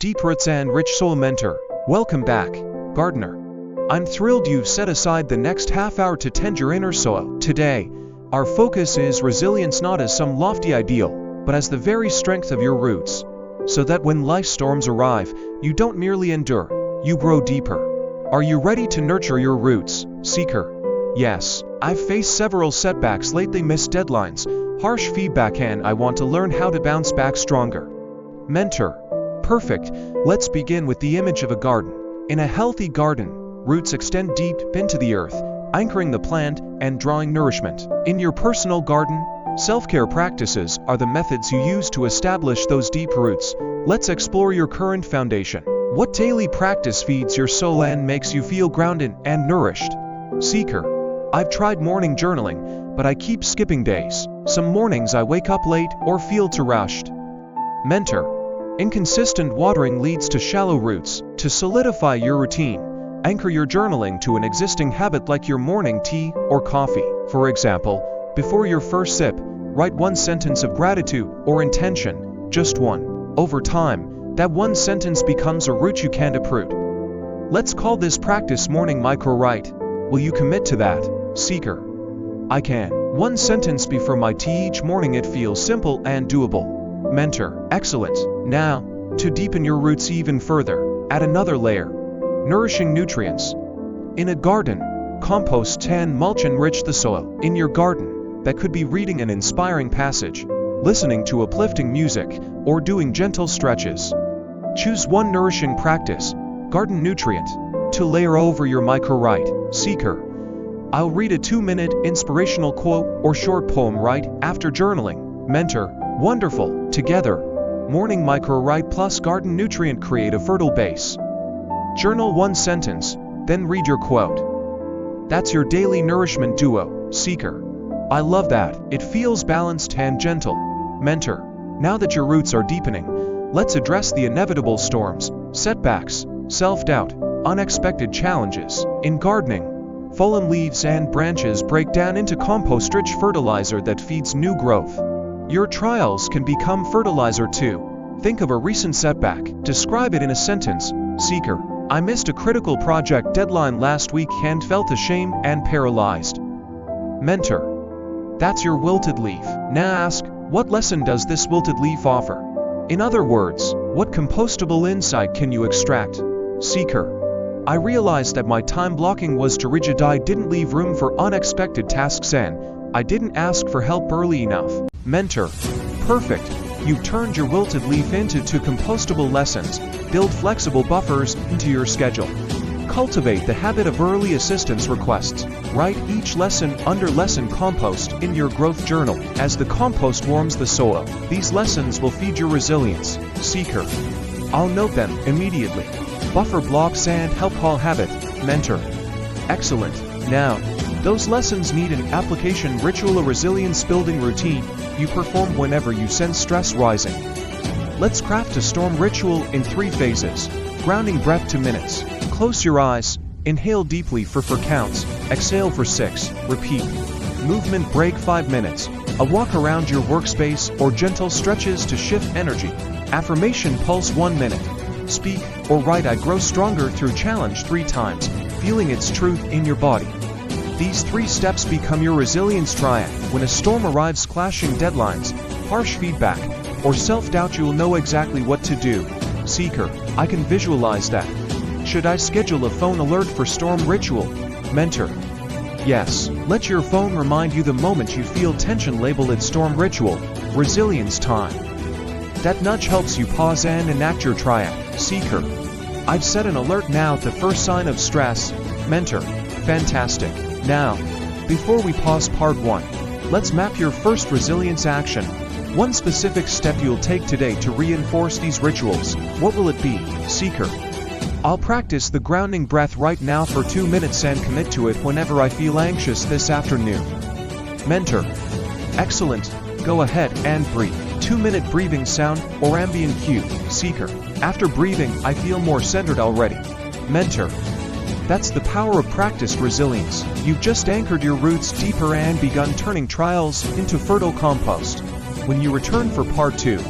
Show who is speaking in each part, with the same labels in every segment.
Speaker 1: Deep Roots and Rich Soil Mentor. Welcome back, gardener. I'm thrilled you've set aside the next half hour to tend your inner soil. Today, our focus is resilience, not as some lofty ideal, but as the very strength of your roots, so that when life storms arrive, you don't merely endure, you grow deeper. Are you ready to nurture your roots, seeker? Yes, I've faced several setbacks lately, missed deadlines, harsh feedback, and I want to learn how to bounce back stronger. Mentor. Perfect. Let's begin with the image of a garden. In a healthy garden, roots extend deep into the earth, anchoring the plant and drawing nourishment. In your personal garden, self-care practices are the methods you use to establish those deep roots. Let's explore your current foundation. What daily practice feeds your soul and makes you feel grounded and nourished? Seeker. I've tried morning journaling, but I keep skipping days. Some mornings I wake up late or feel too rushed. Mentor. Inconsistent watering leads to shallow roots. To solidify your routine, anchor your journaling to an existing habit like your morning tea or coffee. For example, before your first sip, write one sentence of gratitude or intention, just one. Over time, that one sentence becomes a root you can't uproot. Let's call this practice morning micro-write. Will you commit to that, seeker? I can. One sentence before my tea each morning. It feels simple and doable. Mentor. Excellent. Now, to deepen your roots even further, add another layer. Nourishing nutrients. In a garden, compost and mulch enrich the soil. In your garden, that could be reading an inspiring passage, listening to uplifting music, or doing gentle stretches. Choose one nourishing practice, garden nutrient, to layer over your micro-write. Seeker. I'll read a 2-minute inspirational quote or short poem right after journaling. Mentor. Wonderful. Together, morning micro-write plus garden nutrient create a fertile base. Journal one sentence, then read your quote. That's your daily nourishment duo, seeker. I love that. It feels balanced and gentle. Mentor. Now that your roots are deepening, let's address the inevitable storms, setbacks, self-doubt, unexpected challenges. In gardening, fallen leaves and branches break down into compost-rich fertilizer that feeds new growth. Your trials can become fertilizer too. Think of a recent setback. Describe it in a sentence. Seeker. I missed a critical project deadline last week and felt ashamed and paralyzed. Mentor. That's your wilted leaf. Now ask, what lesson does this wilted leaf offer? In other words, what compostable insight can you extract? Seeker. I realized that my time blocking was too rigid. I didn't leave room for unexpected tasks and I didn't ask for help early enough. Mentor. Perfect. You've turned your wilted leaf into two compostable lessons. Build flexible buffers into your schedule. Cultivate the habit of early assistance requests. Write each lesson under lesson compost in your growth journal. As the compost warms the soil, these lessons will feed your resilience. Seeker. I'll note them immediately. Buffer blocks and help call habit. Mentor. Excellent. Now, those lessons need an application ritual, a resilience-building routine you perform whenever you sense stress rising. Let's craft a storm ritual in 3 phases. Grounding breath 2 minutes. Close your eyes. Inhale deeply for 4 counts. Exhale for 6. Repeat. Movement break 5 minutes. A walk around your workspace or gentle stretches to shift energy. Affirmation pulse 1 minute. Speak or write I grow stronger through challenge 3 times, feeling its truth in your body. These 3 steps become your resilience triad. When a storm arrives, clashing deadlines, harsh feedback, or self-doubt, you'll know exactly what to do. Seeker. I can visualize that. Should I schedule a phone alert for storm ritual? Mentor. Yes. Let your phone remind you the moment you feel tension. Label it storm ritual, resilience time. That nudge helps you pause and enact your triad. Seeker. I've set an alert now at the first sign of stress. Mentor. Fantastic. Now, before we pause part 1, let's map your first resilience action. One specific step you'll take today to reinforce these rituals. What will it be, seeker? I'll practice the grounding breath right now for 2 minutes and commit to it whenever I feel anxious this afternoon. Mentor. Excellent. Go ahead and breathe. 2-minute breathing sound or ambient cue. Seeker. After breathing, I feel more centered already. Mentor. That's the power of practiced resilience. You've just anchored your roots deeper and begun turning trials into fertile compost. When you return for part 2,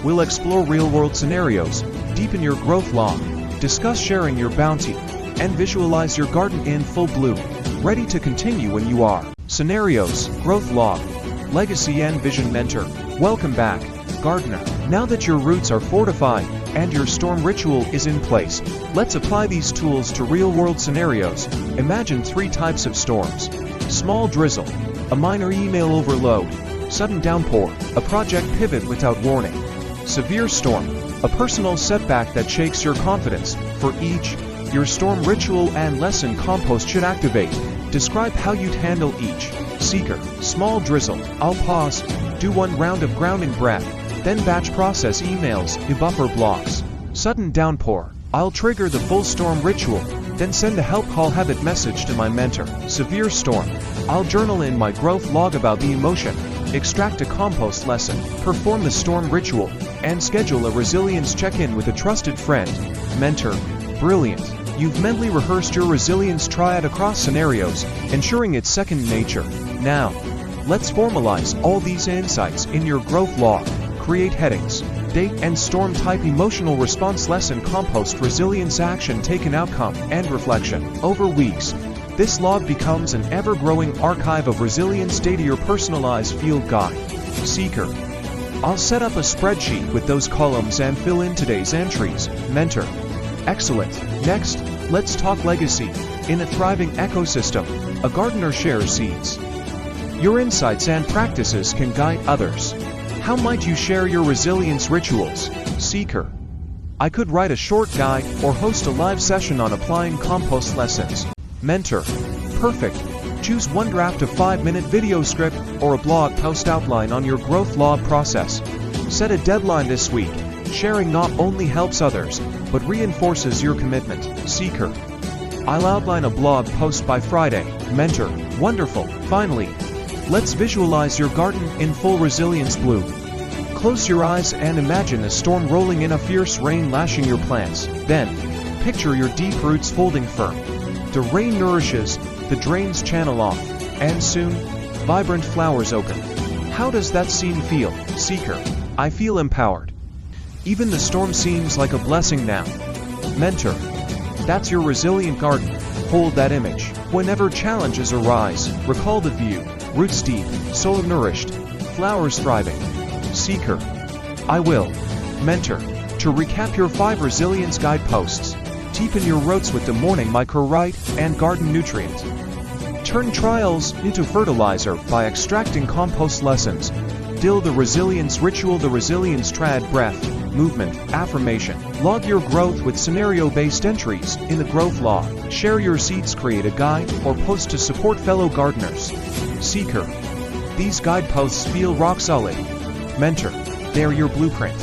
Speaker 1: we'll explore real-world scenarios, deepen your growth log, discuss sharing your bounty, and visualize your garden in full bloom, ready to continue when you are. Scenarios, growth log, legacy and vision mentor. Welcome back, gardener. Now that your roots are fortified and your storm ritual is in place, let's apply these tools to real-world scenarios. Imagine 3 types of storms: small drizzle, a minor email overload; sudden downpour, a project pivot without warning; severe storm, a personal setback that shakes your confidence. For each, your storm ritual and lesson compost should activate. Describe how you'd handle each. Seeker, small drizzle, I'll pause, do 1 round of grounding breath, then batch process emails, buffer blocks. Sudden downpour, I'll trigger the full storm ritual, then send a help call habit message to my mentor. Severe storm, I'll journal in my growth log about the emotion, extract a compost lesson, perform the storm ritual, and schedule a resilience check-in with a trusted friend. Mentor, brilliant. You've mentally rehearsed your resilience triad across scenarios, ensuring it's second nature. Now, let's formalize all these insights in your growth log. Create headings: date and storm type, emotional response, lesson, compost, resilience, action taken, outcome, and reflection. Over weeks, this log becomes an ever-growing archive of resilience data, your personalized field guide. Seeker, I'll set up a spreadsheet with those columns and fill in today's entries. Mentor, excellent. Next, let's talk legacy. In a thriving ecosystem, a gardener shares seeds. Your insights and practices can guide others. How might you share your resilience rituals? Seeker, I could write a short guide or host a live session on applying compost lessons. Mentor, perfect. Choose 1 draft of 5-minute video script or a blog post outline on your growth log process. Set a deadline this week. Sharing not only helps others, but reinforces your commitment. Seeker, I'll outline a blog post by Friday. Mentor, wonderful. Finally, let's visualize your garden in full resilience bloom. Close your eyes and imagine a storm rolling in, a fierce rain lashing your plants. Then, picture your deep roots folding firm. The rain nourishes, the drains channel off, and soon, vibrant flowers open. How does that scene feel? Seeker, I feel empowered. Even the storm seems like a blessing now. Mentor, that's your resilient garden. Hold that image. Whenever challenges arise, recall the view: roots deep, soil nourished, flowers thriving. Seeker, I will. Mentor, to recap your 5 resilience guideposts: deepen your roots with the morning micro-rite and garden nutrient. Turn trials into fertilizer by extracting compost lessons. Dill the resilience ritual, the resilience triad: breath, movement, affirmation. Log your growth with scenario-based entries in the growth log. Share your seeds, create a guide, or post to support fellow gardeners. Seeker, these guideposts feel rock solid. Mentor, they're your blueprint.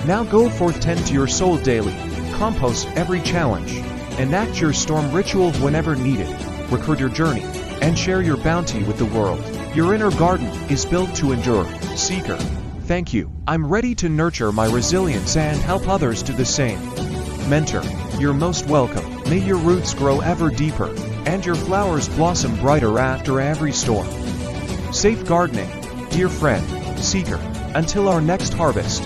Speaker 1: Now go forth, tend to your soul daily, compost every challenge, enact your storm ritual whenever needed, record your journey, and share your bounty with the world. Your inner garden is built to endure. Seeker, thank you. I'm ready to nurture my resilience and help others do the same. Mentor, you're most welcome. May your roots grow ever deeper, and your flowers blossom brighter after every storm. Safe gardening, dear friend. Seeker, until our next harvest.